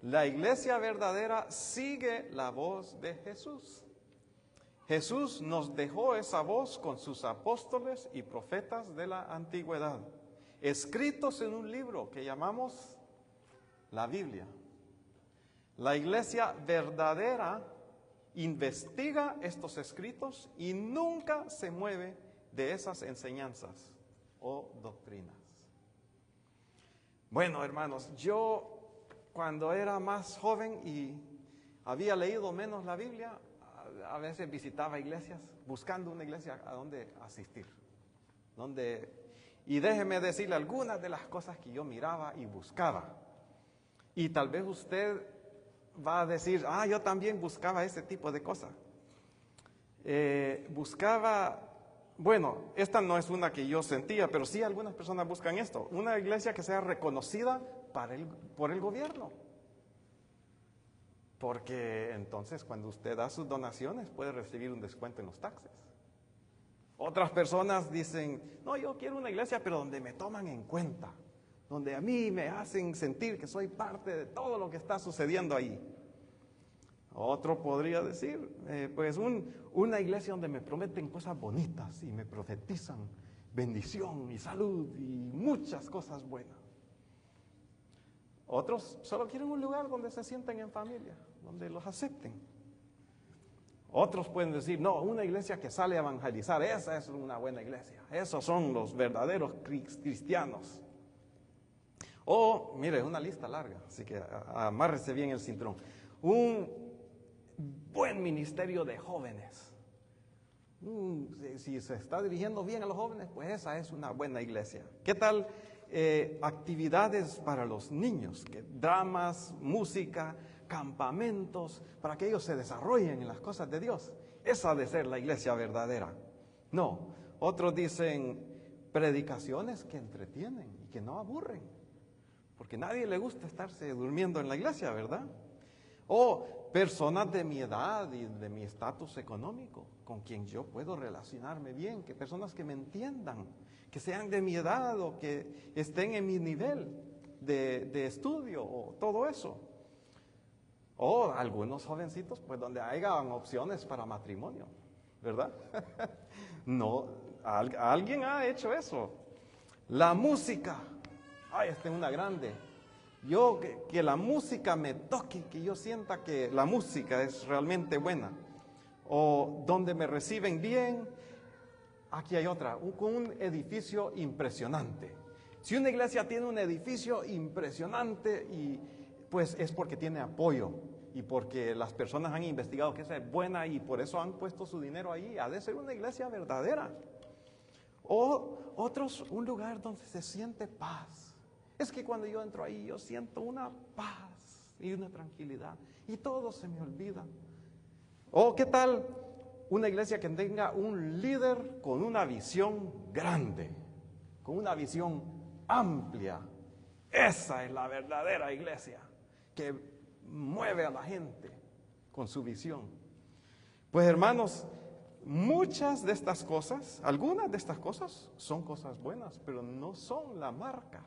La iglesia verdadera sigue la voz de Jesús. Jesús nos dejó esa voz con sus apóstoles y profetas de la antigüedad, escritos en un libro que llamamos la Biblia. La iglesia verdadera investiga estos escritos y nunca se mueve de esas enseñanzas o doctrinas. Bueno, hermanos, yo cuando era más joven y había leído menos la Biblia, a veces visitaba iglesias buscando una iglesia a donde asistir. Y déjeme decirle algunas de las cosas que yo miraba y buscaba. Y tal vez usted va a decir, yo también buscaba ese tipo de cosas. Bueno, esta no es una que yo sentía, pero sí algunas personas buscan esto. Una iglesia que sea reconocida por el gobierno. Porque entonces cuando usted da sus donaciones puede recibir un descuento en los taxes. Otras personas dicen, no, yo quiero una iglesia pero donde me toman en cuenta, donde a mí me hacen sentir que soy parte de todo lo que está sucediendo ahí. Otro podría decir, una iglesia donde me prometen cosas bonitas y me profetizan bendición y salud y muchas cosas buenas. Otros solo quieren un lugar donde se sienten en familia, donde los acepten. Otros pueden decir, no, una iglesia que sale a evangelizar, esa es una buena iglesia. Esos son los verdaderos cristianos. O, mire, una lista larga, así que amárrese bien el cinturón. Un buen ministerio de jóvenes. Si se está dirigiendo bien a los jóvenes, pues esa es una buena iglesia. ¿Qué tal actividades para los niños? Dramas, música, campamentos, para que ellos se desarrollen en las cosas de Dios. Esa ha de ser la iglesia verdadera. No, otros dicen predicaciones que entretienen y que no aburren. Porque a nadie le gusta estarse durmiendo en la iglesia, ¿verdad? O personas de mi edad y de mi estatus económico, con quien yo puedo relacionarme bien, que personas que me entiendan, que sean de mi edad o que estén en mi nivel de estudio o todo eso. O algunos jovencitos, pues donde hayan opciones para matrimonio, ¿verdad? No, alguien ha hecho eso. La música, esta es una grande. Yo, que la música me toque, que yo sienta que la música es realmente buena. O donde me reciben bien. Aquí hay otra, un edificio impresionante. Si una iglesia tiene un edificio impresionante, pues es porque tiene apoyo y porque las personas han investigado que esa es buena y por eso han puesto su dinero ahí. Ha de ser una iglesia verdadera. O otros, un lugar donde se siente paz. Es que cuando yo entro ahí, yo siento una paz y una tranquilidad y todo se me olvida. O ¿qué tal una iglesia que tenga un líder con una visión grande, con una visión amplia? Esa es la verdadera iglesia, que mueve a la gente con su visión. Pues hermanos, muchas de estas cosas, algunas de estas cosas son cosas buenas, pero no son la marca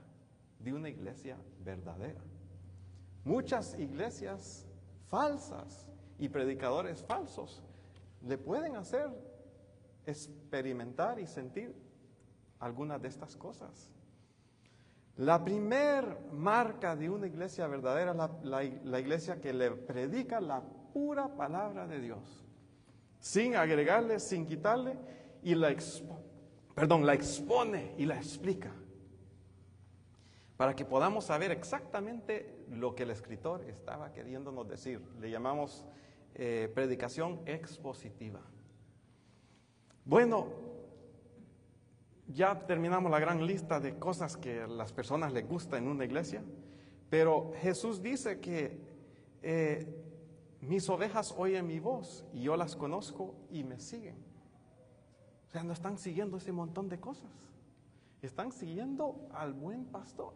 de una iglesia verdadera. Muchas iglesias falsas y predicadores falsos le pueden hacer experimentar y sentir algunas de estas cosas. La primer marca de una iglesia verdadera es la iglesia que le predica la pura palabra de Dios, sin agregarle, sin quitarle, y la expone y la explica, para que podamos saber exactamente lo que el escritor estaba queriéndonos decir. Le llamamos predicación expositiva. Bueno, ya terminamos la gran lista de cosas que a las personas les gusta en una iglesia, pero Jesús dice que mis ovejas oyen mi voz y yo las conozco y me siguen. O sea, no están siguiendo ese montón de cosas, están siguiendo al buen pastor.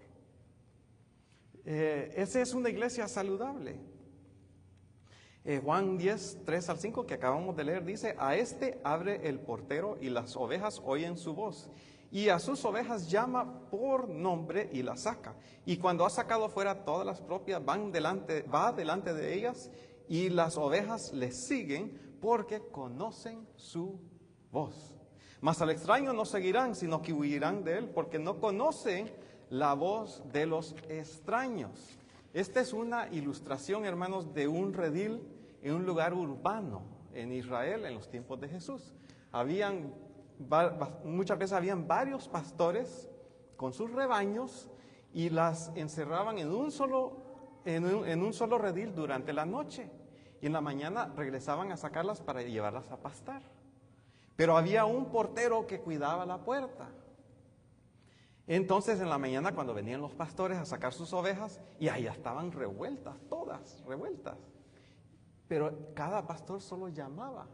Esa es una iglesia saludable. Juan 10, 3 al 5 que acabamos de leer dice: a este abre el portero y las ovejas oyen su voz y a sus ovejas llama por nombre y las saca. Y cuando ha sacado fuera todas las propias, va delante de ellas, y las ovejas le siguen porque conocen su voz. Mas al extraño no seguirán, sino que huirán de él, porque no conocen la voz de los extraños. Esta es una ilustración, hermanos, de un redil en un lugar urbano en Israel en los tiempos de Jesús. Muchas veces habían varios pastores con sus rebaños y las encerraban en un solo redil durante la noche, y en la mañana regresaban a sacarlas para llevarlas a pastar. Pero había un portero que cuidaba la puerta. Entonces en la mañana, cuando venían los pastores a sacar sus ovejas, y ahí estaban revueltas, todas revueltas, pero cada pastor solo llamaba,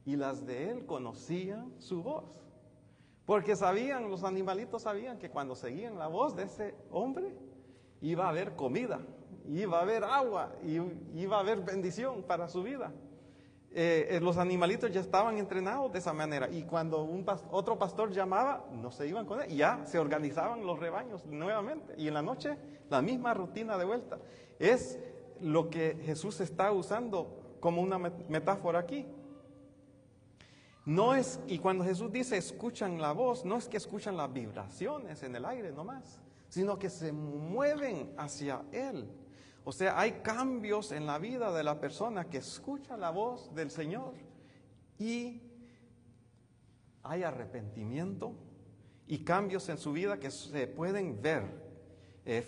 y las de él conocían su voz, porque los animalitos sabían que cuando seguían la voz de ese hombre, iba a haber comida, iba a haber agua, y iba a haber bendición para su vida. Los animalitos ya estaban entrenados de esa manera, y cuando otro pastor llamaba, no se iban con él, y ya se organizaban los rebaños nuevamente, y en la noche la misma rutina de vuelta. Es lo que Jesús está usando como una metáfora aquí. Y cuando Jesús dice escuchan la voz, no es que escuchan las vibraciones en el aire nomás, sino que se mueven hacia Él. O sea, hay cambios en la vida de la persona que escucha la voz del Señor, y hay arrepentimiento y cambios en su vida que se pueden ver.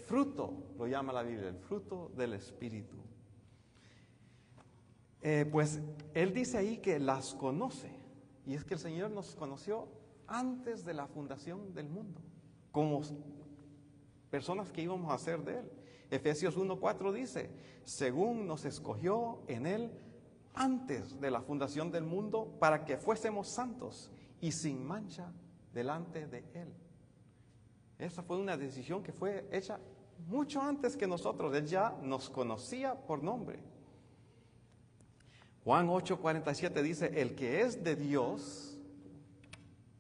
Fruto, lo llama la Biblia, el fruto del Espíritu. Pues Él dice ahí que las conoce, y es que el Señor nos conoció antes de la fundación del mundo, como personas que íbamos a ser de Él. Efesios 1:4 dice, según nos escogió en Él antes de la fundación del mundo, para que fuésemos santos y sin mancha delante de Él. Esa fue una decisión que fue hecha mucho antes que nosotros. Él ya nos conocía por nombre. Juan 8:47 dice, el que es de Dios,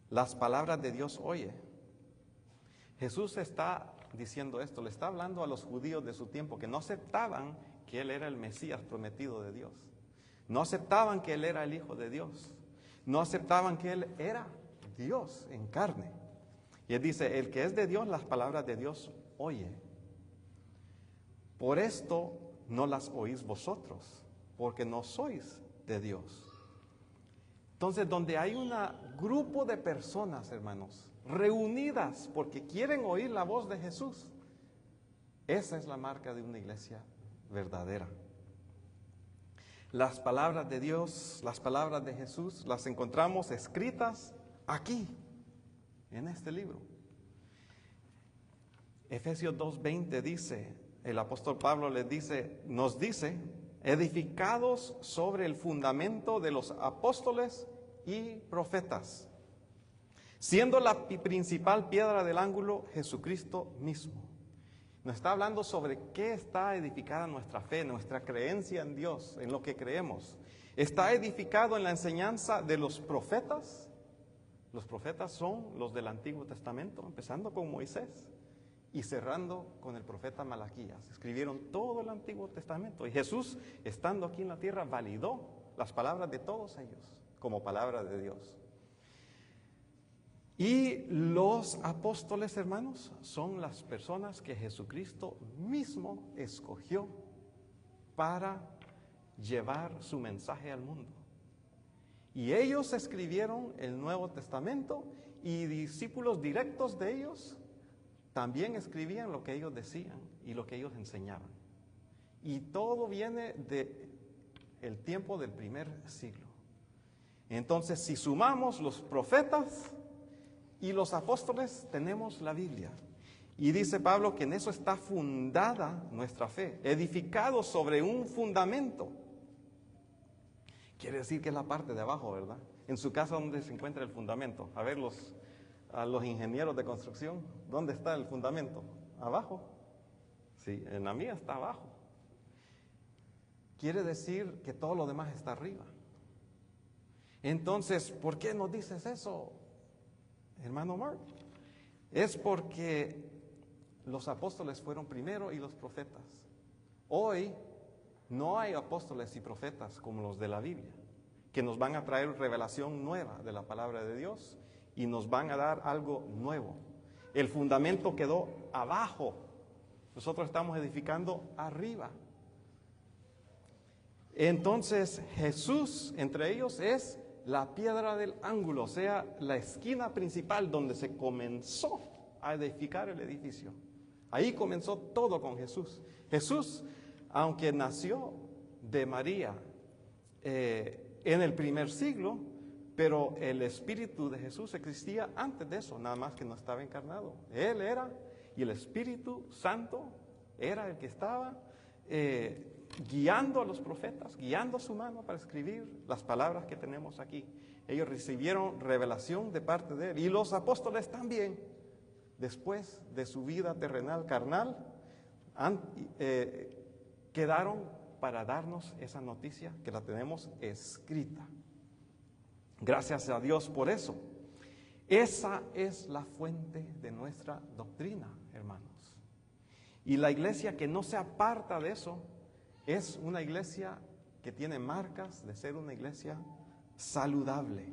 las palabras de Dios oye. Jesús está diciendo esto, le está hablando a los judíos de su tiempo que no aceptaban que Él era el Mesías prometido de Dios. No aceptaban que Él era el Hijo de Dios. No aceptaban que Él era Dios en carne. Y Él dice, el que es de Dios, las palabras de Dios oye. Por esto no las oís vosotros, porque no sois de Dios. Entonces, donde hay un grupo de personas, hermanos, reunidas porque quieren oír la voz de Jesús, esa es la marca de una iglesia verdadera. Las palabras de Dios, las palabras de Jesús, las encontramos escritas aquí, en este libro. Efesios 2:20 dice, el apóstol Pablo nos dice, edificados sobre el fundamento de los apóstoles y profetas, siendo la principal piedra del ángulo Jesucristo mismo. Nos está hablando sobre qué está edificada nuestra fe, nuestra creencia en Dios, en lo que creemos. Está edificado en la enseñanza de los profetas. Los profetas son los del Antiguo Testamento, empezando con Moisés y cerrando con el profeta Malaquías. Escribieron todo el Antiguo Testamento, y Jesús, estando aquí en la tierra, validó las palabras de todos ellos como palabra de Dios. Y los apóstoles, hermanos, son las personas que Jesucristo mismo escogió para llevar su mensaje al mundo. Y ellos escribieron el Nuevo Testamento, y discípulos directos de ellos también escribían lo que ellos decían y lo que ellos enseñaban. Y todo viene del tiempo del primer siglo. Entonces, si sumamos los profetas y los apóstoles, tenemos la Biblia. Y dice Pablo que en eso está fundada nuestra fe, edificado sobre un fundamento. Quiere decir que es la parte de abajo, ¿verdad? En su casa, ¿dónde se encuentra el fundamento? A ver, a los ingenieros de construcción, ¿dónde está el fundamento? ¿Abajo? Sí, en la mía está abajo. Quiere decir que todo lo demás está arriba. Entonces, ¿por qué nos dices eso, hermano Mark? es porque los apóstoles fueron primero y los profetas. Hoy no hay apóstoles y profetas como los de la Biblia, que nos van a traer revelación nueva de la palabra de Dios y nos van a dar algo nuevo. El fundamento quedó abajo. Nosotros estamos edificando arriba. Entonces Jesús, entre ellos, es la piedra del ángulo, o sea, la esquina principal donde se comenzó a edificar el edificio. Ahí comenzó todo con Jesús. Jesús, aunque nació de María en el primer siglo, pero el Espíritu de Jesús existía antes de eso, nada más que no estaba encarnado. Él era, y el Espíritu Santo era el que estaba guiando a los profetas, guiando su mano para escribir las palabras que tenemos aquí. Ellos recibieron revelación de parte de él, y los apóstoles también, después de su vida terrenal, carnal, quedaron para darnos esa noticia que la tenemos escrita. Gracias a Dios por eso. Esa es la fuente de nuestra doctrina, hermanos. Y la iglesia que no se aparta de eso es una iglesia que tiene marcas de ser una iglesia saludable.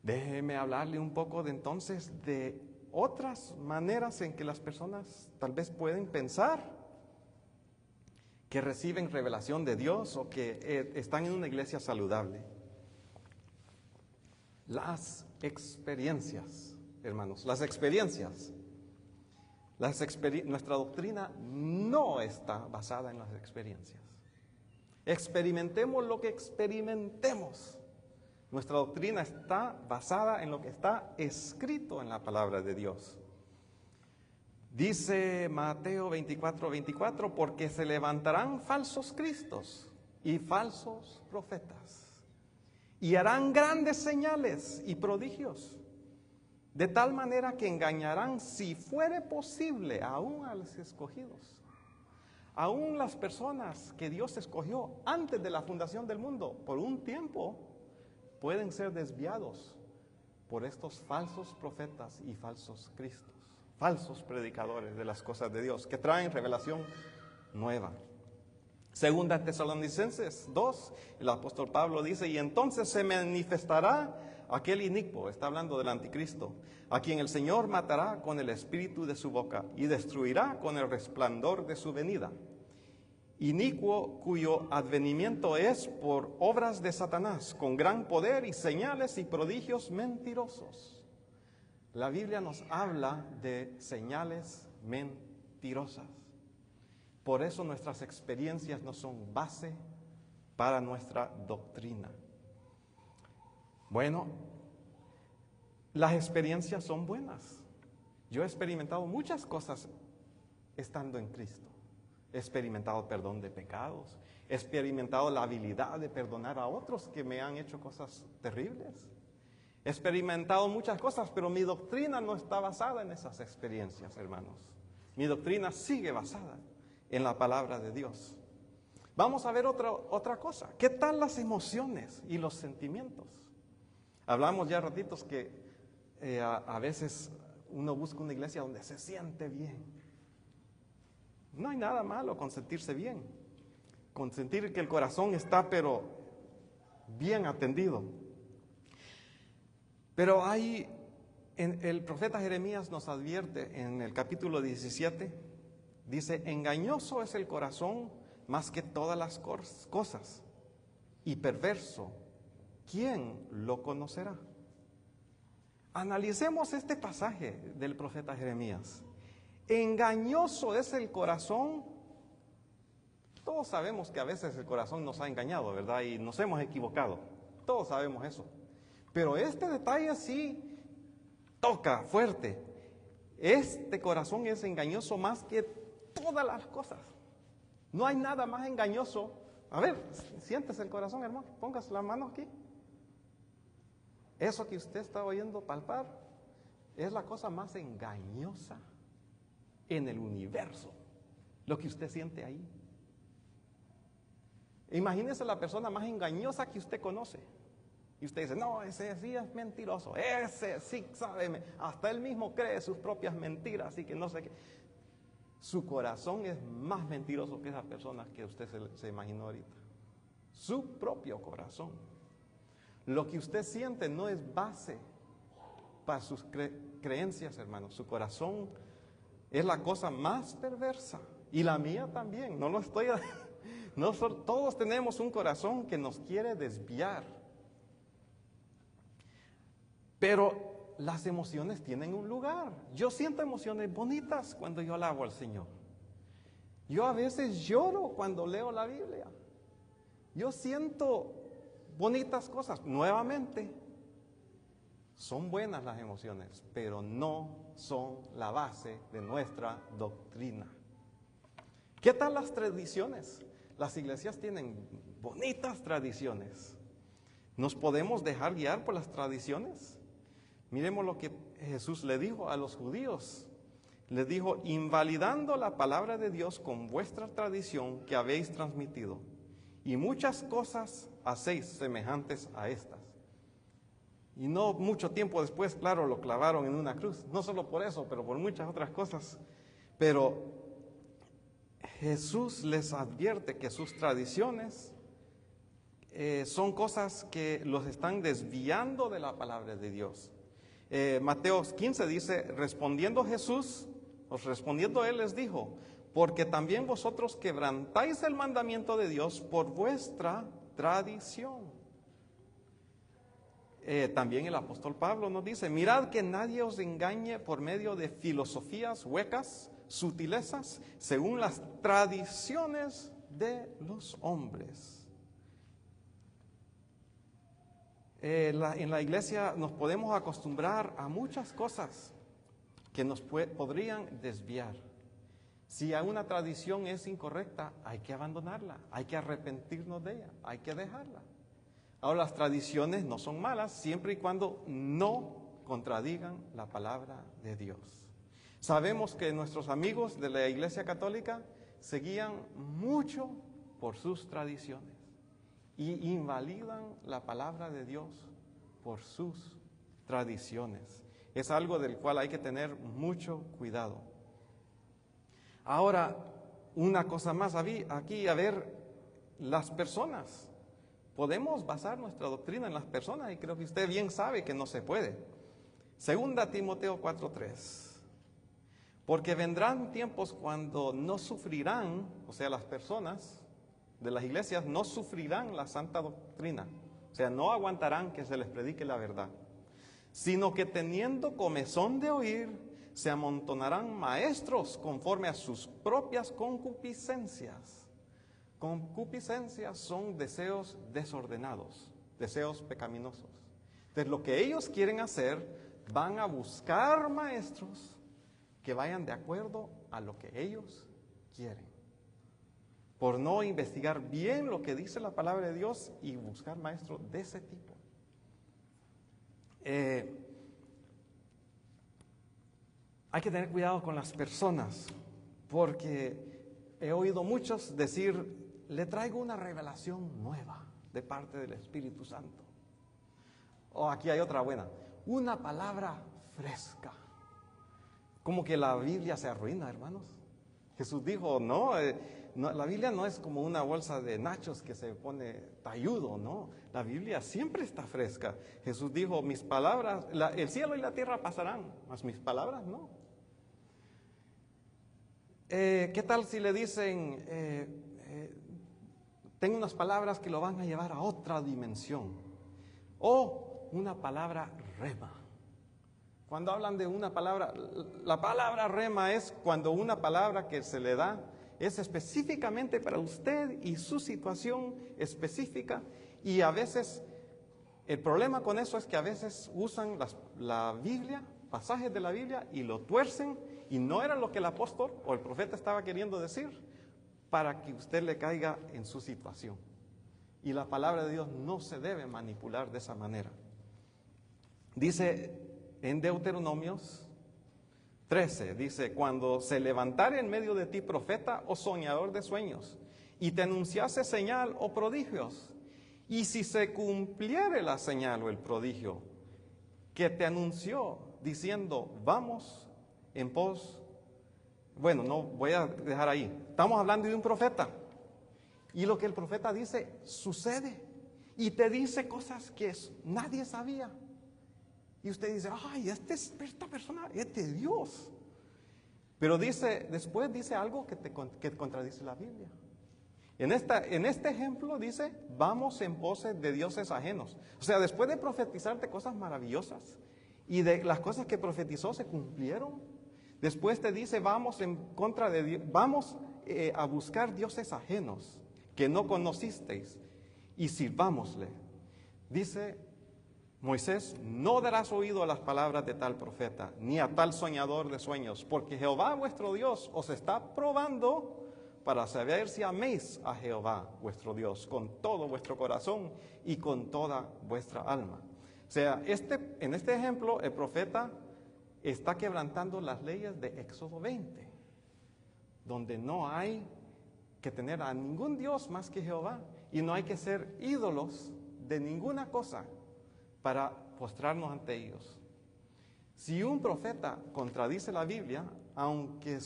Déjeme hablarle un poco de entonces de otras maneras en que las personas tal vez pueden pensar que reciben revelación de Dios o que están en una iglesia saludable. Las experiencias, hermanos, las experiencias. Nuestra doctrina no está basada en las experiencias. Experimentemos lo que experimentemos. Nuestra doctrina está basada en lo que está escrito en la palabra de Dios. Dice Mateo 24:24, porque se levantarán falsos cristos y falsos profetas, y harán grandes señales y prodigios, de tal manera que engañarán, si fuere posible, aún a los escogidos. Aún las personas que Dios escogió antes de la fundación del mundo, por un tiempo, pueden ser desviados por estos falsos profetas y falsos cristos, falsos predicadores de las cosas de Dios, que traen revelación nueva. Segunda Tesalonicenses 2, el apóstol Pablo dice, y entonces se manifestará aquel inicuo, está hablando del anticristo, a quien el Señor matará con el espíritu de su boca y destruirá con el resplandor de su venida. Inicuo cuyo advenimiento es por obras de Satanás, con gran poder y señales y prodigios mentirosos. La Biblia nos habla de señales mentirosas. Por eso nuestras experiencias no son base para nuestra doctrina. Bueno, las experiencias son buenas. Yo he experimentado muchas cosas estando en Cristo. He experimentado perdón de pecados. He experimentado la habilidad de perdonar a otros que me han hecho cosas terribles. He experimentado muchas cosas, pero mi doctrina no está basada en esas experiencias, hermanos. Mi doctrina sigue basada en la palabra de Dios. Vamos a ver otra cosa. ¿Qué tal las emociones y los sentimientos? Hablamos ya ratitos que a veces uno busca una iglesia donde se siente bien. No hay nada malo con sentirse bien, con sentir que el corazón está pero bien atendido. Pero el profeta Jeremías nos advierte en el capítulo 17, dice, engañoso es el corazón más que todas las cosas, y perverso, ¿quién lo conocerá? Analicemos este pasaje del profeta Jeremías. Engañoso es el corazón. Todos sabemos que a veces el corazón nos ha engañado, ¿verdad? Y nos hemos equivocado. Todos sabemos eso. Pero este detalle sí toca fuerte. Este corazón es engañoso más que todas las cosas. No hay nada más engañoso. A ver, siéntese el corazón, hermano. Póngase la mano aquí. Eso que usted está oyendo palpar es la cosa más engañosa en el universo. Lo que usted siente ahí. Imagínese la persona más engañosa que usted conoce. Y usted dice, no, ese sí es mentiroso, ese sí sabe, hasta él mismo cree sus propias mentiras, así que no sé qué. Su corazón es más mentiroso que esa persona que usted se imaginó ahorita. Su propio corazón. Lo que usted siente no es base para sus creencias, hermanos. Su corazón es la cosa más perversa. Y la mía también, no lo estoy... todos tenemos un corazón que nos quiere desviar. Pero las emociones tienen un lugar. Yo siento emociones bonitas cuando yo alabo al Señor. Yo a veces lloro cuando leo la Biblia. Yo siento bonitas cosas. Nuevamente, son buenas las emociones, pero no son la base de nuestra doctrina. ¿Qué tal las tradiciones? Las iglesias tienen bonitas tradiciones. ¿Nos podemos dejar guiar por las tradiciones? Miremos lo que Jesús le dijo a los judíos. Les dijo, invalidando la palabra de Dios con vuestra tradición que habéis transmitido, y muchas cosas hacéis semejantes a estas. Y no mucho tiempo después, claro, lo clavaron en una cruz. No solo por eso, pero por muchas otras cosas. Pero Jesús les advierte que sus tradiciones son cosas que los están desviando de la palabra de Dios. Mateo 15 dice, respondiendo él les dijo, porque también vosotros quebrantáis el mandamiento de Dios por vuestra tradición. También el apóstol Pablo nos dice, mirad que nadie os engañe por medio de filosofías huecas, sutilezas, según las tradiciones de los hombres. En la iglesia nos podemos acostumbrar a muchas cosas que nos podrían desviar. Si una tradición es incorrecta, hay que abandonarla, hay que arrepentirnos de ella, hay que dejarla. Ahora, las tradiciones no son malas siempre y cuando no contradigan la palabra de Dios. Sabemos que nuestros amigos de la Iglesia Católica se guían mucho por sus tradiciones y invalidan la palabra de Dios por sus tradiciones. Es algo del cual hay que tener mucho cuidado. Ahora, una cosa más aquí, a ver, las personas. Podemos basar nuestra doctrina en las personas y creo que usted bien sabe que no se puede. Segunda Timoteo 4:3. Porque vendrán tiempos cuando no sufrirán, o sea, las personas de las iglesias no sufrirán la santa doctrina. O sea, no aguantarán que se les predique la verdad. Sino que teniendo comezón de oír, se amontonarán maestros conforme a sus propias concupiscencias. Concupiscencias son deseos desordenados, deseos pecaminosos. Entonces, lo que ellos quieren hacer, van a buscar maestros que vayan de acuerdo a lo que ellos quieren. Por no investigar bien lo que dice la palabra de Dios y buscar maestros de ese tipo. Hay que tener cuidado con las personas, porque he oído muchos decir, le traigo una revelación nueva de parte del Espíritu Santo. O aquí hay otra buena, una palabra fresca. Como que la Biblia se arruina, hermanos. Jesús dijo, no, la Biblia no es como una bolsa de nachos que se pone talludo, no. La Biblia siempre está fresca. Jesús dijo, mis palabras, el cielo y la tierra pasarán, mas mis palabras no. ¿Qué tal si le dicen, tengo unas palabras que lo van a llevar a otra dimensión? O una palabra rema. Cuando hablan de una palabra, la palabra rema es cuando una palabra que se le da es específicamente para usted y su situación específica. Y a veces, el problema con eso es que a veces usan la Biblia, pasajes de la Biblia, y lo tuercen, y no era lo que el apóstol o el profeta estaba queriendo decir, para que usted le caiga en su situación. Y la palabra de Dios no se debe manipular de esa manera. Dice en Deuteronomios 13, dice, cuando se levantare en medio de ti profeta o soñador de sueños, y te anunciase señal o prodigios, Y si se cumpliere la señal o el prodigio que te anunció diciendo, vamos en pos. Bueno, no voy a dejar ahí. Estamos hablando de un profeta. Y lo que el profeta dice sucede. Y te dice cosas que nadie sabía. Y usted dice, ay, esta persona es de Dios. Pero después dice algo que contradice la Biblia. En este ejemplo dice, vamos en pos de dioses ajenos. O sea, después de profetizarte cosas maravillosas y de las cosas que profetizó se cumplieron, después te dice, vamos en contra de Dios, vamos a buscar dioses ajenos que no conocisteis y sirvámosle. Dice Moisés, no darás oído a las palabras de tal profeta, ni a tal soñador de sueños, porque Jehová vuestro Dios os está probando para saber si améis a Jehová vuestro Dios con todo vuestro corazón y con toda vuestra alma. O sea, en este ejemplo el profeta está quebrantando las leyes de Éxodo 20, donde no hay que tener a ningún Dios más que Jehová y no hay que ser ídolos de ninguna cosa para postrarnos ante ellos. Si un profeta contradice la Biblia, aunque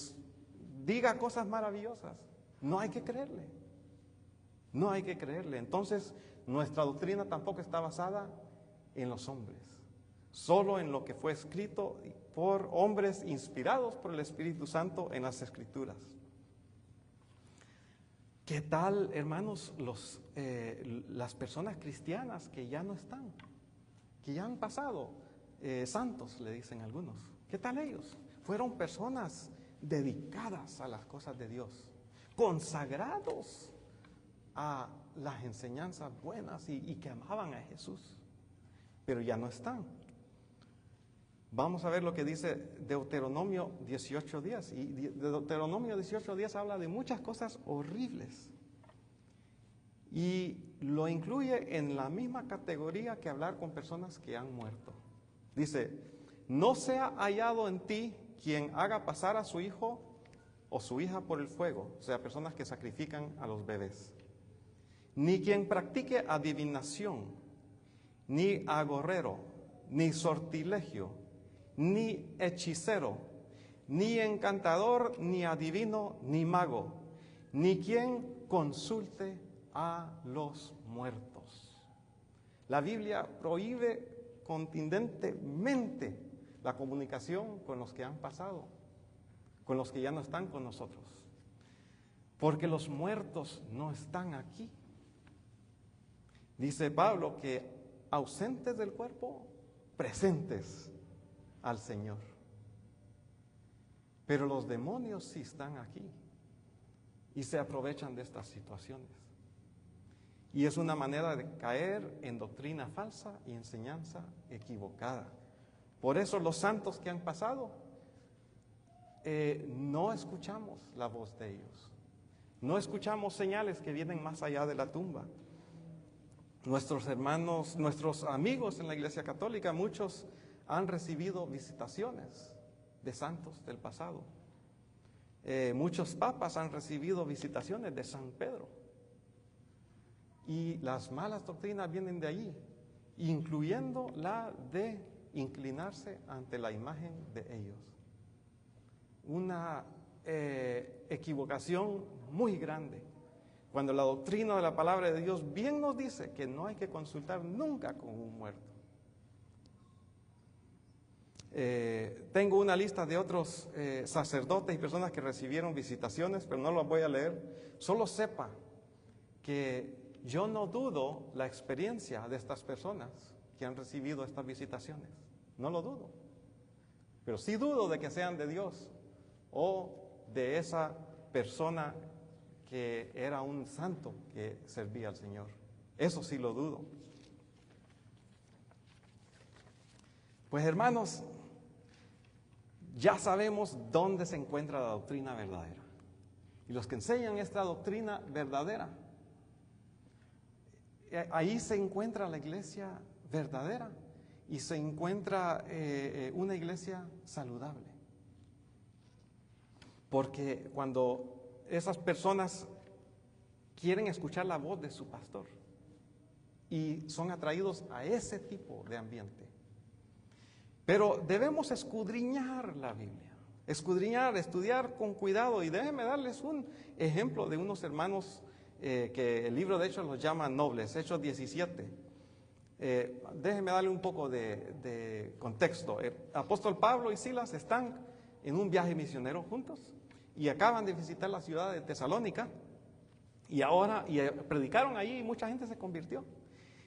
diga cosas maravillosas, no hay que creerle. No hay que creerle. Entonces, nuestra doctrina tampoco está basada en los hombres, solo en lo que fue escrito por hombres inspirados por el Espíritu Santo en las Escrituras. ¿Qué tal, hermanos, las personas cristianas que ya no están, que ya han pasado, santos, le dicen algunos? ¿Qué tal ellos? Fueron personas dedicadas a las cosas de Dios, consagrados a las enseñanzas buenas y que amaban a Jesús, pero ya no están. Vamos a ver lo que dice Deuteronomio 18:10. Y Deuteronomio 18:10 habla de muchas cosas horribles y lo incluye en la misma categoría que hablar con personas que han muerto. Dice, no sea hallado en ti quien haga pasar a su hijo o su hija por el fuego, o sea, personas que sacrifican a los bebés, ni quien practique adivinación, ni agorrero, ni sortilegio, ni hechicero, ni encantador, ni adivino, ni mago, ni quien consulte a los muertos. La Biblia prohíbe contundentemente la comunicación con los que han pasado, con los que ya no están con nosotros, porque los muertos no están aquí. Dice Pablo que ausentes del cuerpo, presentes al Señor. Pero los demonios sí están aquí y se aprovechan de estas situaciones. Y es una manera de caer en doctrina falsa y enseñanza equivocada. Por eso los santos que han pasado, no escuchamos la voz de ellos. No escuchamos señales que vienen más allá de la tumba. Nuestros hermanos, nuestros amigos en la Iglesia Católica, muchos han recibido visitaciones de santos del pasado. Muchos papas han recibido visitaciones de San Pedro. Y las malas doctrinas vienen de allí, incluyendo la de inclinarse ante la imagen de ellos. Una equivocación muy grande, cuando la doctrina de la palabra de Dios bien nos dice que no hay que consultar nunca con un muerto. Tengo una lista de otros sacerdotes y personas que recibieron visitaciones, pero no las voy a leer. Solo sepa que yo no dudo la experiencia de estas personas que han recibido estas visitaciones. No lo dudo. Pero sí dudo de que sean de Dios o de esa persona que era un santo que servía al Señor. Eso sí lo dudo. Pues hermanos, ya sabemos dónde se encuentra la doctrina verdadera. Y los que enseñan esta doctrina verdadera, ahí se encuentra la iglesia verdadera y se encuentra una iglesia saludable. Porque cuando esas personas quieren escuchar la voz de su pastor, y son atraídos a ese tipo de ambiente. Pero debemos escudriñar la Biblia, escudriñar, estudiar con cuidado. Y déjenme darles un ejemplo de unos hermanos que el libro de Hechos los llama nobles, Hechos 17. Déjenme darle un poco de contexto. Apóstol Pablo y Silas están en un viaje misionero juntos y acaban de visitar la ciudad de Tesalónica y predicaron allí y mucha gente se convirtió.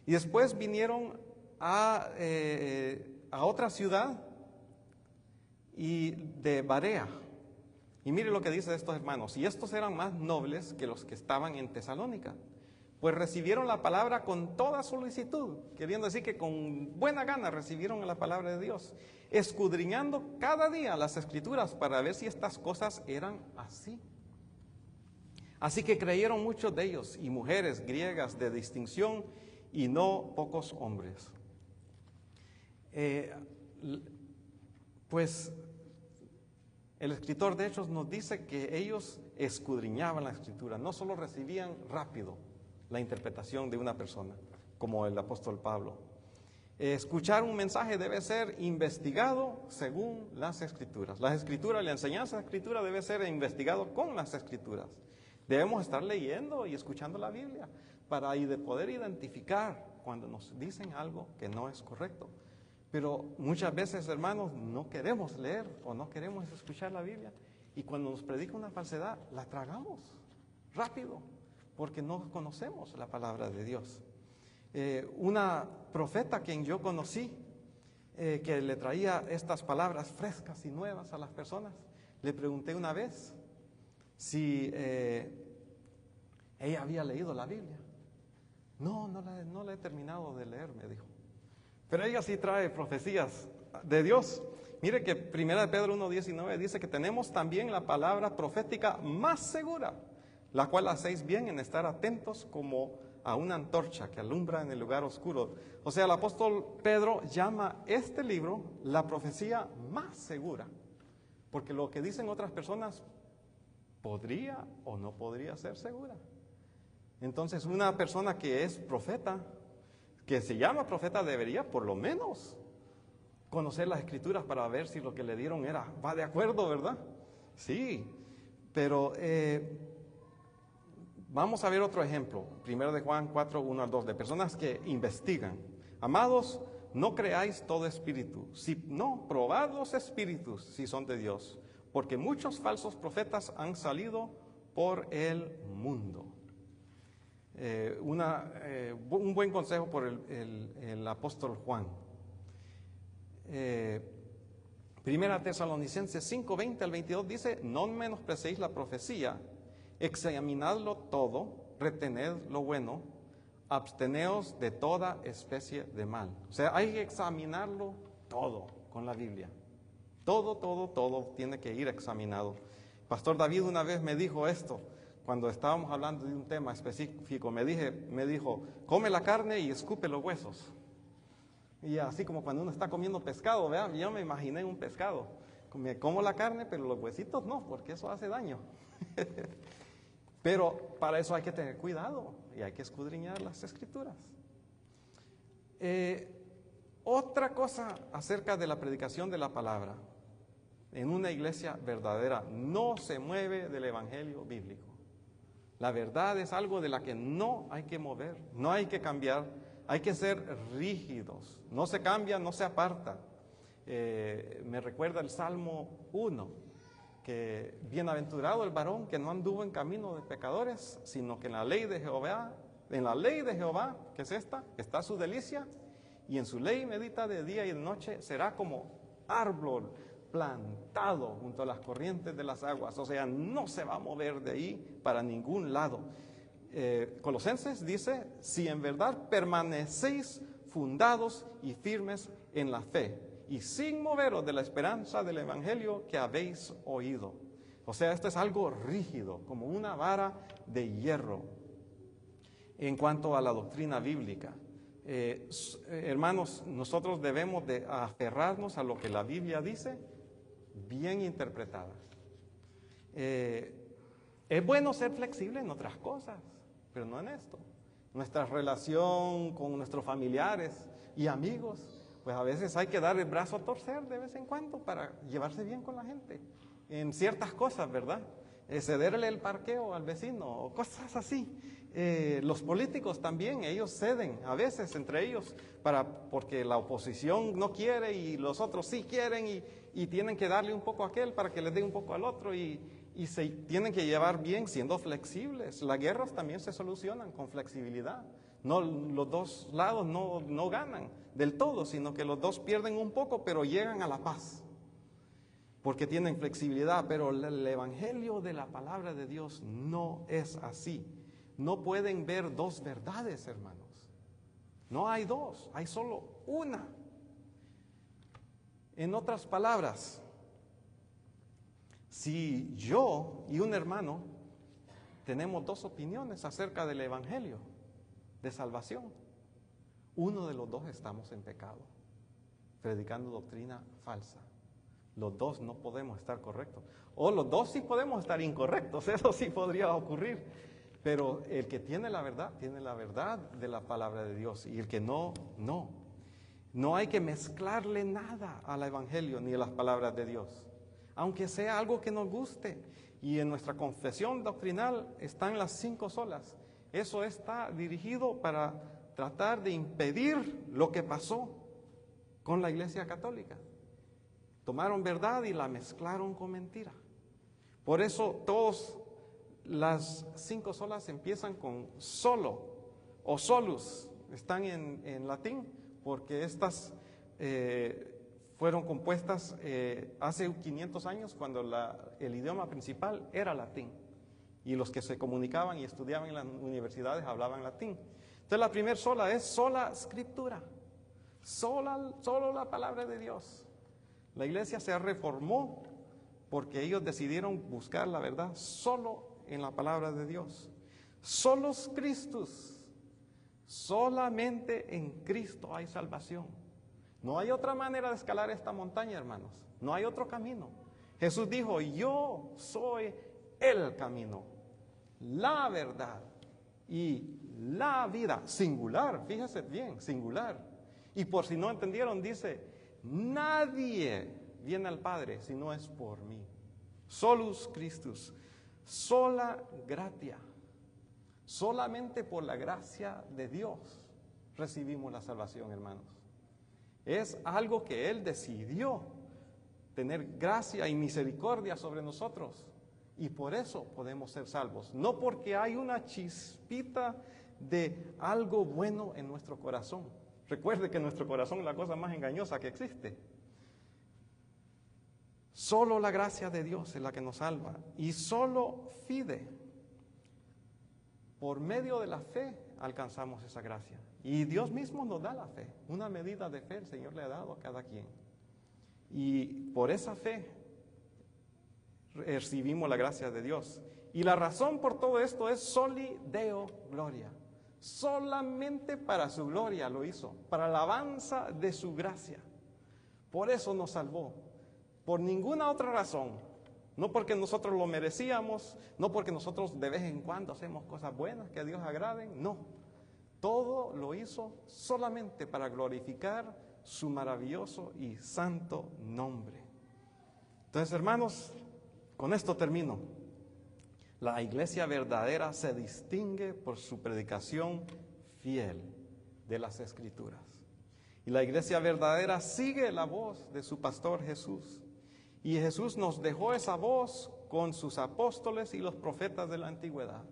Y después vinieron a otra ciudad de Barea. Y mire lo que dice estos hermanos: y estos eran más nobles que los que estaban en Tesalónica, pues recibieron la palabra con toda solicitud, queriendo decir que con buena gana recibieron la palabra de Dios, escudriñando cada día las Escrituras para ver si estas cosas eran así. Así que creyeron muchos de ellos, y mujeres griegas de distinción, y no pocos hombres. Pues el escritor de Hechos nos dice que ellos escudriñaban la Escritura, no solo recibían rápido la interpretación de una persona, como el apóstol Pablo. Escuchar un mensaje debe ser investigado según las Escrituras. Las Escrituras, la enseñanza de la Escritura debe ser investigado con las Escrituras. Debemos estar leyendo y escuchando la Biblia para poder identificar cuando nos dicen algo que no es correcto. Pero muchas veces, hermanos, no queremos leer o no queremos escuchar la Biblia, y cuando nos predica una falsedad, la tragamos rápido, porque no conocemos la palabra de Dios. Una profeta a quien yo conocí, que le traía estas palabras frescas y nuevas a las personas, le pregunté una vez si ella había leído la Biblia. No la he terminado de leer, me dijo. Pero ella sí trae profecías de Dios. Mire que 1 Pedro 1:19 dice que tenemos también la palabra profética más segura, la cual hacéis bien en estar atentos como a una antorcha que alumbra en el lugar oscuro. O sea, el apóstol Pedro llama este libro la profecía más segura, porque lo que dicen otras personas podría o no podría ser segura. Entonces, una persona que es profeta, que se llama profeta, debería por lo menos conocer las Escrituras para ver si lo que le dieron va de acuerdo, ¿verdad? Sí, pero vamos a ver otro ejemplo, 1 de Juan 4:1-2, de personas que investigan. Amados, no creáis todo espíritu, no, probad los espíritus si son de Dios, porque muchos falsos profetas han salido por el mundo. Un buen consejo por el apóstol Juan. Primera Tesalonicenses 5:20-22 dice: no menospreciéis la profecía, examinadlo todo, retened lo bueno, absteneos de toda especie de mal. O sea, hay que examinarlo todo con la Biblia. Todo tiene que ir examinado. Pastor David una vez me dijo esto, cuando estábamos hablando de un tema específico, me dijo, come la carne y escupe los huesos. Y así como cuando uno está comiendo pescado, ¿verdad? Yo me imaginé un pescado. Me como la carne, pero los huesitos no, porque eso hace daño. Pero para eso hay que tener cuidado y hay que escudriñar las Escrituras. Otra cosa acerca de la predicación de la palabra en una iglesia verdadera: no se mueve del evangelio bíblico. La verdad es algo de la que no hay que mover, no hay que cambiar, hay que ser rígidos. No se cambia, no se aparta. Me recuerda el Salmo 1, que bienaventurado el varón que no anduvo en camino de pecadores, sino que en la ley de Jehová, que es esta, está su delicia, y en su ley medita de día y de noche. Será como árbol plantado junto a las corrientes de las aguas. O sea, no se va a mover de ahí para ningún lado. Colosenses dice: si en verdad permanecéis fundados y firmes en la fe, y sin moveros de la esperanza del evangelio que habéis oído. O sea, esto es algo rígido, como una vara de hierro en cuanto a la doctrina bíblica. Hermanos, nosotros debemos de aferrarnos a lo que la Biblia dice, bien interpretada. Es bueno ser flexible en otras cosas, pero no en esto. nuestra relación con nuestros familiares y amigos, pues a veces hay que dar el brazo a torcer de vez en cuando para llevarse bien con la gente en ciertas cosas, ¿verdad? Cederle el parqueo al vecino o cosas así. Los políticos también, ellos ceden a veces entre ellos porque la oposición no quiere y los otros sí quieren y tienen que darle un poco a aquel para que les dé un poco al otro y se tienen que llevar bien siendo flexibles. Las guerras también se solucionan con flexibilidad. No, los dos lados no ganan del todo, sino que los dos pierden un poco, pero llegan a la paz, porque tienen flexibilidad. Pero el evangelio de la palabra de Dios no es así. No pueden ver dos verdades, hermanos. No hay dos, hay solo una. En otras palabras, si yo y un hermano tenemos dos opiniones acerca del evangelio de salvación, uno de los dos estamos en pecado, predicando doctrina falsa. Los dos no podemos estar correctos. O los dos sí podemos estar incorrectos, eso sí podría ocurrir. Pero el que tiene la verdad de la palabra de Dios. Y el que no. No hay que mezclarle nada al evangelio ni a las palabras de Dios, aunque sea algo que nos guste. Y en nuestra confesión doctrinal están las 5 solas. Eso está dirigido para tratar de impedir lo que pasó con la Iglesia Católica. Tomaron verdad y la mezclaron con mentira. Por eso todas las 5 solas empiezan con solo o solus. Están en latín porque estas fueron compuestas hace 500 años cuando el idioma principal era latín. Y los que se comunicaban y estudiaban en las universidades hablaban latín. Entonces la primera sola es sola escritura, solo la palabra de Dios. La iglesia se reformó porque ellos decidieron buscar la verdad solo en la palabra de Dios. Solos Christus, solamente en Cristo hay salvación. No hay otra manera de escalar esta montaña, hermanos. No hay otro camino. Jesús dijo, yo soy el camino, la verdad y la vida. Singular, fíjese bien, singular. Y por si no entendieron, dice, nadie viene al Padre si no es por mí. Solus Christus, sola gratia. Solamente por la gracia de Dios recibimos la salvación, hermanos. Es algo que Él decidió, tener gracia y misericordia sobre nosotros. Y por eso podemos ser salvos. No porque hay una chispita de algo bueno en nuestro corazón. Recuerde que nuestro corazón es la cosa más engañosa que existe. Solo la gracia de Dios es la que nos salva. Y solo fide. Por medio de la fe alcanzamos esa gracia. Y Dios mismo nos da la fe. Una medida de fe el Señor le ha dado a cada quien. Y por esa fe recibimos la gracia de Dios. Y la razón por todo esto es soli Deo gloria. Solamente para su gloria lo hizo, para la alabanza de su gracia. Por eso nos salvó. Por ninguna otra razón. No porque nosotros lo merecíamos, no porque nosotros de vez en cuando hacemos cosas buenas que a Dios agraden, no. Todo lo hizo solamente para glorificar su maravilloso y santo nombre. Entonces, hermanos, con esto termino. La iglesia verdadera se distingue por su predicación fiel de las Escrituras. Y la iglesia verdadera sigue la voz de su pastor Jesús. Y Jesús nos dejó esa voz con sus apóstoles y los profetas de la antigüedad,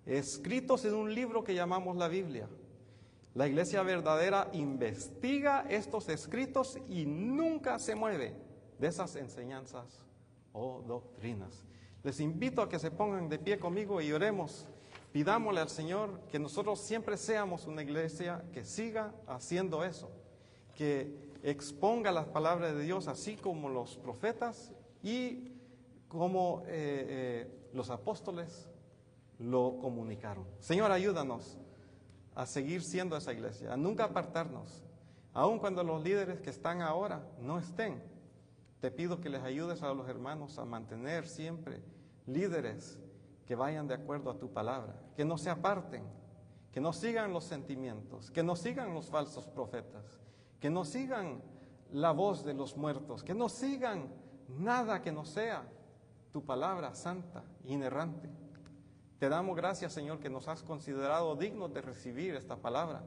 escritos en un libro que llamamos la Biblia. La iglesia verdadera investiga estos escritos y nunca se mueve de esas enseñanzas o doctrinas. Les invito a que se pongan de pie conmigo y oremos. Pidámosle al Señor que nosotros siempre seamos una iglesia que siga haciendo eso, que exponga las palabras de Dios así como los profetas y como los apóstoles lo comunicaron. Señor, ayúdanos a seguir siendo esa iglesia, a nunca apartarnos, aun cuando los líderes que están ahora no estén. Te pido que les ayudes a los hermanos a mantener siempre líderes que vayan de acuerdo a tu palabra, que no se aparten, que no sigan los sentimientos, que no sigan los falsos profetas, que no sigan la voz de los muertos, que no sigan nada que no sea tu palabra santa, inerrante. Te damos gracias, Señor, que nos has considerado dignos de recibir esta palabra.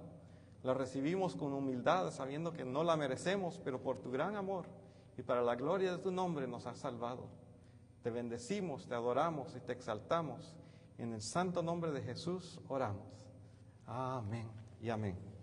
La recibimos con humildad, sabiendo que no la merecemos, pero por tu gran amor y para la gloria de tu nombre nos has salvado. Te bendecimos, te adoramos y te exaltamos. En el santo nombre de Jesús oramos. Amén y amén.